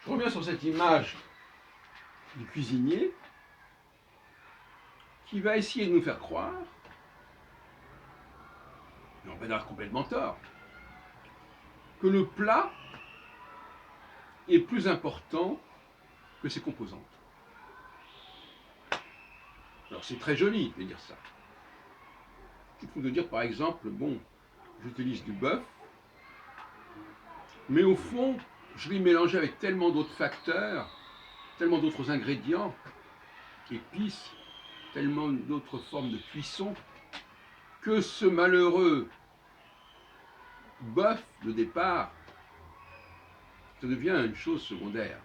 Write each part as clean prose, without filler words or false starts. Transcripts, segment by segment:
Je reviens sur cette image du cuisinier qui va essayer de nous faire croire, et on va avoir complètement tort, que le plat est plus important que ses composantes. Alors c'est très joli de dire ça. Il faut de dire par exemple, bon, j'utilise du bœuf, mais au fond, je vais mélanger avec tellement d'autres facteurs, tellement d'autres ingrédients, épices, tellement d'autres formes de cuisson, que ce malheureux bœuf de départ, ça devient une chose secondaire.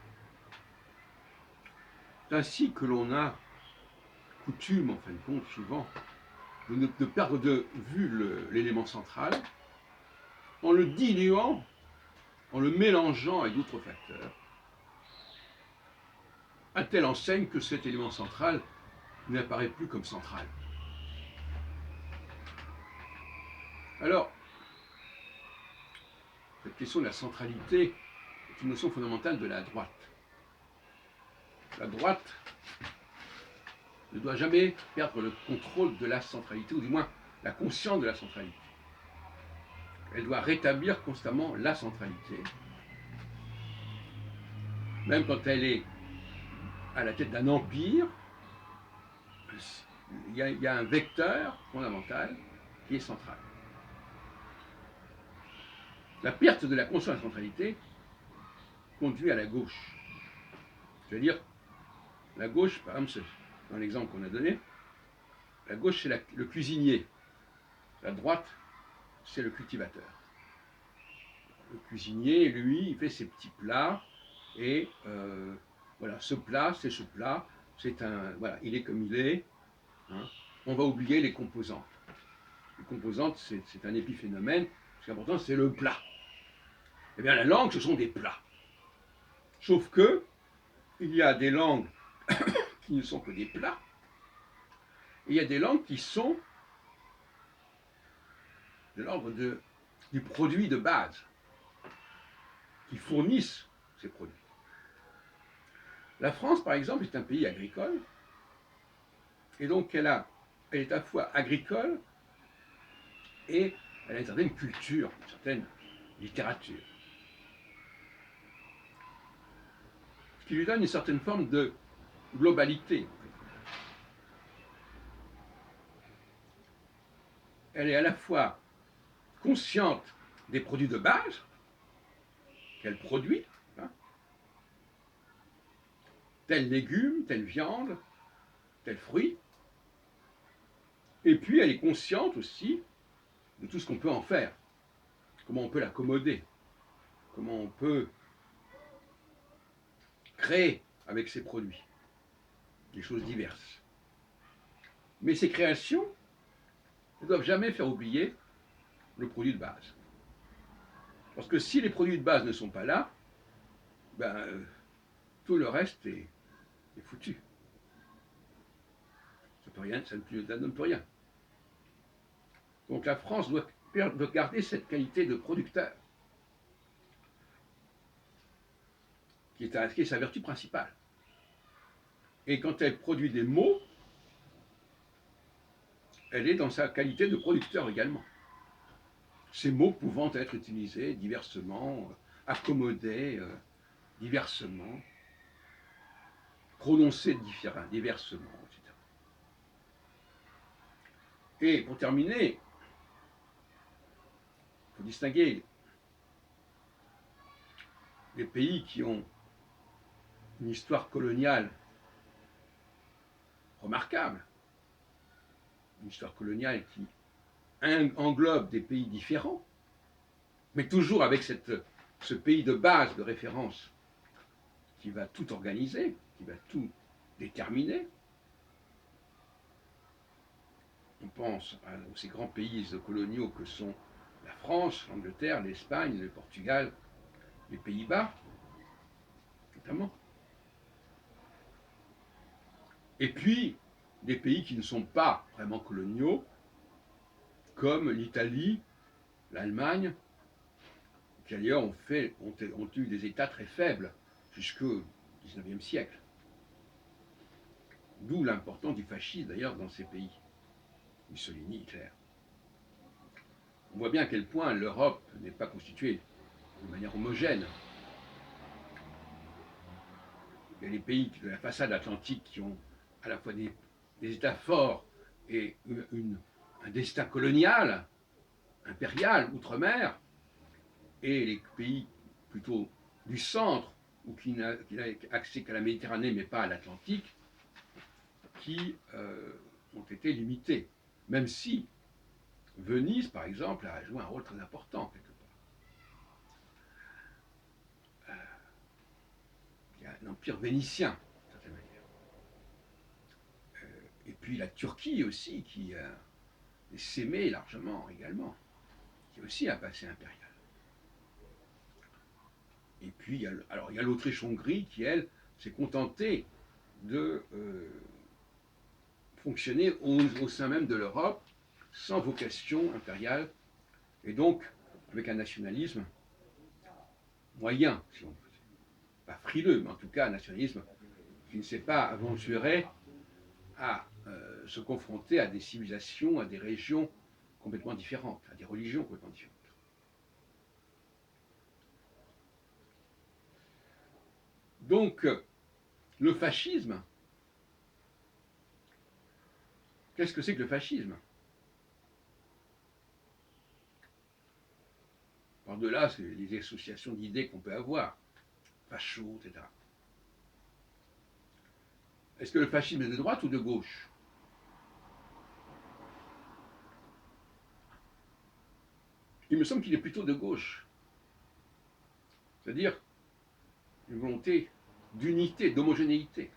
C'est ainsi que l'on a coutume, en fin de compte, souvent, de perdre de vue l'élément central en le diluant, en le mélangeant avec d'autres facteurs, à telle enseigne que cet élément central n'apparaît plus comme central. Alors, cette question de la centralité est une notion fondamentale de la droite. La droite ne doit jamais perdre le contrôle de la centralité, ou du moins la conscience de la centralité. Elle doit rétablir constamment la centralité, même quand elle est à la tête d'un empire. Il y a un vecteur fondamental qui est central. La perte de la conscience de la centralité conduit à la gauche. C'est-à-dire, la gauche, par exemple, dans l'exemple qu'on a donné, la gauche c'est le cuisinier, la droite c'est le cultivateur. Le cuisinier, lui, il fait ses petits plats, et voilà, ce plat, c'est un, voilà, il est comme il est. Hein. On va oublier les composantes. Les composantes, c'est un épiphénomène. Ce qui est important, c'est le plat. Eh bien, la langue, ce sont des plats. Sauf que, il y a des langues qui ne sont que des plats, et il y a des langues qui sont de l'ordre du produit de base, qui fournissent ces produits. La France, par exemple, est un pays agricole, et donc elle est à la fois agricole et elle a une certaine culture, une certaine littérature, ce qui lui donne une certaine forme de globalité. Elle est à la fois consciente des produits de base qu'elle produit, hein, tels légumes, telle viande, tel fruit, et puis elle est consciente aussi de tout ce qu'on peut en faire, comment on peut l'accommoder, comment on peut créer avec ces produits des choses diverses. Mais ces créations ne doivent jamais faire oublier le produit de base. Parce que si les produits de base ne sont pas là, ben, tout le reste est foutu. Ça ne donne plus rien. Donc la France doit garder cette qualité de producteur, qui est sa vertu principale. Et quand elle produit des mots, elle est dans sa qualité de producteur également. Ces mots pouvant être utilisés diversement, accommodés diversement, prononcés diversement, etc. Et pour terminer, il faut distinguer les pays qui ont une histoire coloniale remarquable, une histoire coloniale qui englobe des pays différents, mais toujours avec ce pays de base, de référence, qui va tout organiser, qui va tout déterminer. On pense à ces grands pays coloniaux que sont la France, l'Angleterre, l'Espagne, le Portugal, les Pays-Bas, notamment. Et puis, des pays qui ne sont pas vraiment coloniaux, comme l'Italie, l'Allemagne, qui d'ailleurs ont eu des États très faibles jusqu'au XIXe siècle. D'où l'importance du fascisme d'ailleurs dans ces pays, Mussolini, Hitler. On voit bien à quel point l'Europe n'est pas constituée de manière homogène. Il y a les pays de la façade atlantique qui ont à la fois des États forts et un destin colonial, impérial, outre-mer, et les pays plutôt du centre, ou qui n'a accès qu'à la Méditerranée mais pas à l'Atlantique, qui ont été limités. Même si Venise, par exemple, a joué un rôle très important, quelque part. Il y a un empire vénitien, d'une certaine manière. Et puis la Turquie aussi, qui s'aimait largement également, qui est aussi un passé impérial. Et puis, il y a l'Autriche-Hongrie qui, elle, s'est contentée de fonctionner au sein même de l'Europe, sans vocation impériale, et donc avec un nationalisme moyen, si on veut. Pas frileux, mais en tout cas un nationalisme qui ne s'est pas aventuré à se confronter à des civilisations, à des régions complètement différentes, à des religions complètement différentes. Donc, le fascisme, qu'est-ce que c'est que le fascisme? Par-delà, c'est les associations d'idées qu'on peut avoir, facho, etc. Est-ce que le fascisme est de droite ou de gauche? Il me semble qu'il est plutôt de gauche. C'est-à-dire une volonté d'unité, d'homogénéité.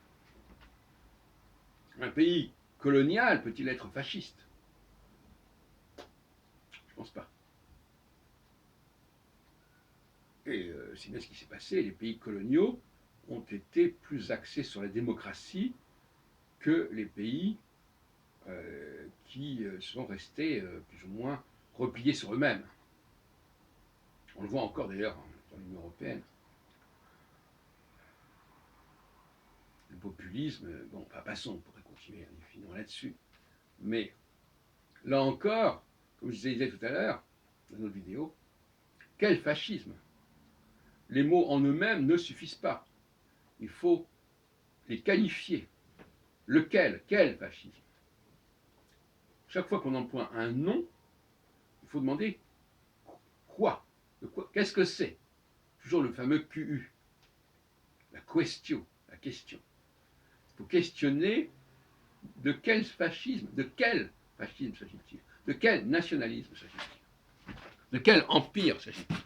Un pays colonial peut-il être fasciste? Je ne pense pas. Et c'est bien ce qui s'est passé. Les pays coloniaux ont été plus axés sur la démocratie que les pays qui sont restés plus ou moins repliés sur eux-mêmes. On le voit encore d'ailleurs dans l'Union européenne. Le populisme, bon, passons, on pourrait continuer indéfiniment là-dessus. Mais là encore, comme je disais tout à l'heure dans notre vidéo, quel fascisme? Les mots en eux-mêmes ne suffisent pas. Il faut les qualifier. Lequel? Quel fascisme? Chaque fois qu'on emploie un nom, il faut demander quoi? Qu'est-ce que c'est? Toujours le fameux QU. La question, la question. Il faut questionner de quel fascisme s'agit-il? De quel nationalisme s'agit-il? De quel empire s'agit-il?